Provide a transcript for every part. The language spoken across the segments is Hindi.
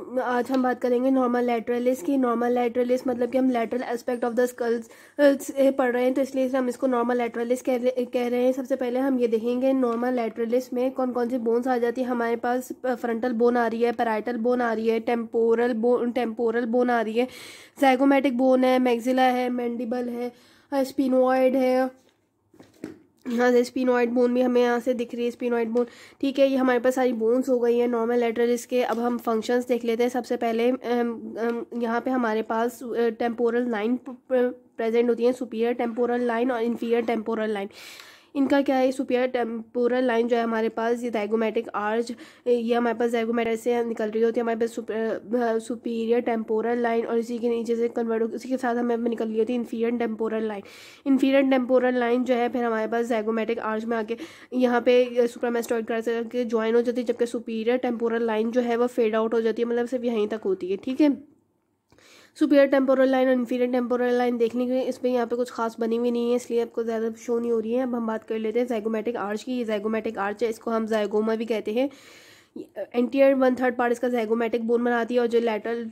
आज हम बात करेंगे नॉर्मल लैटरलिस की। नॉर्मल लैटरलिस मतलब कि हम lateral aspect of the skulls पढ़ रहे हैं, तो इसलिए हम इसको नॉर्मल लैटरलिस कह रहे हैं। सबसे पहले हम ये देखेंगे नॉर्मल लैटरलिस में कौन कौन सी बोन्स आ जाती है। हमारे पास फ्रंटल बोन आ रही है, पैराइटल बोन आ रही है, टेम्पोरल बोन आ रही है, ज़ाइगोमैटिक बोन है, मैक्सिला है, मैंडिबल है, स्पिनोइड है। यहाँ से स्पिनोइड बोन भी हमें यहाँ से दिख रही है, स्पिनोइड बोन। ठीक है, ये हमारे पास सारी बोन्स हो गई हैं नॉर्मल लैटरलिस के। अब हम फंक्शंस देख लेते हैं। सबसे पहले यहाँ पे हमारे पास टेम्पोरल लाइन प्रेजेंट होती है, सुपीरियर टेम्पोरल लाइन और इन्फीरियर टेम्पोरल लाइन। इनका क्या है, सुपीरियर टेम्पोरल लाइन जो है हमारे पास ये ज़ाइगोमैटिक आर्च, ये हमारे पास ज़ाइगोमैटिक से निकल रही होती है हमारे पास सुपीरियर टेम्पोरल लाइन, और इसी के नीचे से कन्वर्ट हो, इसी के साथ हमें निकल रही होती है inferior temporal line. Inferior temporal line जो है फिर हमारे पास ज़ाइगोमैटिक आर्च में आके यहाँ पे सुप्रामेस्टॉइड करके ज्वाइन हो जाती है, जबकि सुपीरियर टेम्पोरल लाइन जो है वो फेड आउट हो जाती है, मतलब सिर्फ यहीं तक होती है। ठीक है, सुपीरियर टेम्पोरल लाइन और इन्फीरियर टेम्पोरल लाइन देखने के लिए इसमें यहाँ पे कुछ खास बनी हुई नहीं है, इसलिए आपको ज़्यादा शो नहीं हो रही है। अब हम बात कर लेते हैं ज़ाइगोमैटिक आर्च की। ये ज़ाइगोमैटिक आर्च है, इसको हम ज़ाइगोमा भी कहते हैं। एंटीरियर 1/3 पार्ट इसका ज़ाइगोमैटिक बोन बनाती है और जो लैटरल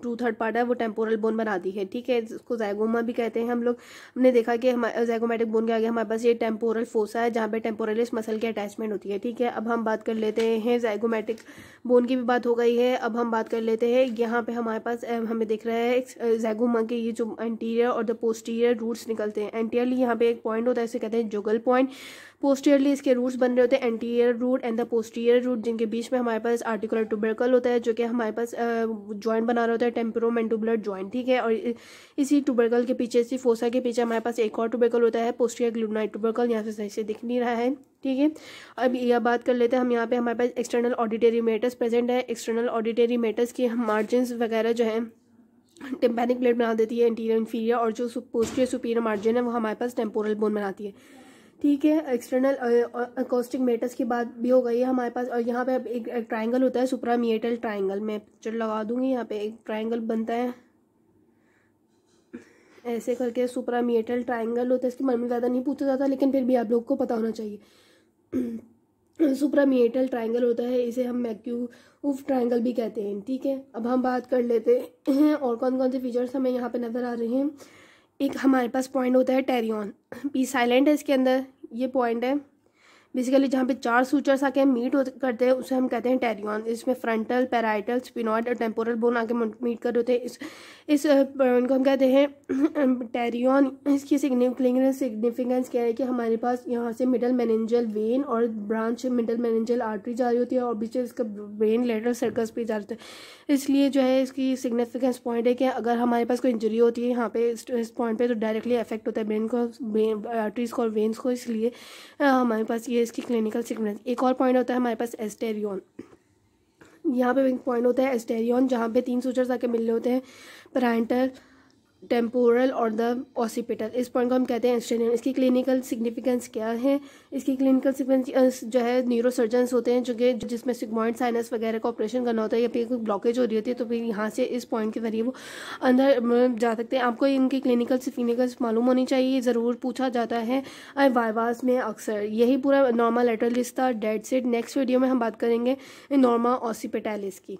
2/3 पार्ट है वो टेम्पोरल बोन बनाती है। ठीक है, इसको ज़ाइगोमा भी कहते हैं हम लोग। हमने देखा कि हमारे ज़ाइगोमैटिक बोन के आगे हमारे पास ये टेम्पोरल फोसा है जहाँ पे टेम्पोरलिस मसल की अटैचमेंट होती है। ठीक है, अब हम बात कर लेते हैं ज़ाइगोमैटिक बोन की भी बात हो गई है। अब हम बात कर लेते हैं यहाँ पे हमारे पास हमें दिख रहा है ज़ाइगोमा के ये जो एंटीरियर और द पोस्टीरियर रूट्स निकलते हैं। एंटीरियरली यहाँ पे एक पॉइंट होता है, इसे कहते हैं जुगल पॉइंट। पोस्टीरियरली इसके रूट्स बन रहे होते हैं anterior root and the posterior root, जिनके बीच में हमारे पास आर्टिकुलर ट्यूबरकल होता है जो कि हमारे पास जॉइंट बना रहा होता है, टेम्पोरोमैंडिबुलर जॉइंट। ठीक है, और इसी ट्यूबरकल के पीछे, इसी फोसा के पीछे हमारे पास एक और ट्यूबरकल होता है, पोस्टीरियर ग्लूनाइड ट्यूबरकल। यहाँ से सही से दिख नहीं रहा है। ठीक है, अब यह बात कर लेते हैं हम। यहाँ पे हमारे पास एक्सटर्नल ऑडिटरी मेटस प्रेजेंट है। एक्सटर्नल ऑडिटरी मेटस की मार्जिन वगैरह जो है टिम्पैनिक प्लेट बना देती है इंटीरियर इंफीरियर, और जो पोस्टीरियर सुपीरियर मार्जिन है वो हमारे पास टेम्पोरल बोन बनाती है। ठीक है, एक्सटर्नल अकोस्टिक मेटस की बात भी हो गई है हमारे पास। और यहाँ पे एक ट्राइंगल होता है, सुप्रामिएटल ट्राइंगल। मैं पिक्चर लगा दूंगी, यहाँ पे एक ट्राइंगल बनता है ऐसे करके, सुप्रामिएटल ट्राइंगल होता है। इसके बारे में ज़्यादा नहीं पूछा जाता, लेकिन फिर भी आप लोग को पता होना चाहिए। सुप्रामिएटल ट्राइंगल होता है, इसे हम मैक्यूफ ट्राइंगल भी कहते हैं। ठीक है, अब हम बात कर लेते हैं और कौन कौन से फीचर्स हमें यहाँ पे नज़र आ रहे हैं। एक हमारे पास पॉइंट होता है टेरियन, पी साइलेंट है इसके अंदर, ये पॉइंट है बेसिकली जहाँ पे 4 सूचर्स आके मीट करते हैं उसे हम कहते हैं टेरियन। इसमें फ्रंटल, पैराइटल, स्पिनॉइड और टेम्पोरल बोन आके मीट कर होते हैं। इस पॉइंट को हम कहते हैं टेरियन। इसकी सिग्निफिकेंस क्या है कि हमारे पास यहाँ से मिडल मेनिंजल वेन और ब्रांच मिडल मेनिंजल आर्टरी जा रही होती है, और बीच में इसका ब्रेन लेटरल सर्कस पे जा रहा है। इसलिए जो है इसकी सिग्निफिकेंस पॉइंट है कि अगर हमारे पास कोई इंजरी होती है यहाँ पे इस पॉइंट पे, तो डायरेक्टली अफेक्ट होता है ब्रेन को, आर्टरीज को और वेन्स को। इसलिए हमारे पास ये इसकी क्लिनिकल सिग्निफिकेंस। एक और पॉइंट होता है हमारे पास एस्टेरियन। यहाँ पे एक पॉइंट होता है एस्टेरियन जहाँ पे 3 सूचर्स आके मिल रहे होते हैं, पैराइटल, टेम्पोरल और द ऑसिपिटल। इस पॉइंट को हम कहते हैं एस्टेरियन। इसकी क्लिनिकल सिग्निफिकेंस क्या है? इसकी क्लिनिकल सिग्निफिकेंस जो है न्यूरोसर्जन्स होते हैं जो कि जिसमें सिग्मॉइड साइनस वगैरह का ऑपरेशन करना होता है, या फिर कोई ब्लॉकेज हो रही होती है, तो फिर यहाँ से इस पॉइंट के जरिए वो अंदर जा सकते हैं। आपको इनकी क्लिनिकल सिग्निफिकेंस मालूम होनी चाहिए, ज़रूर पूछा जाता है वाइवास में अक्सर। यही पूरा नॉर्मल लैटरलिस था। Date set. नेक्स्ट वीडियो में हम बात करेंगे नॉर्मा ऑसिपिटैलिस की।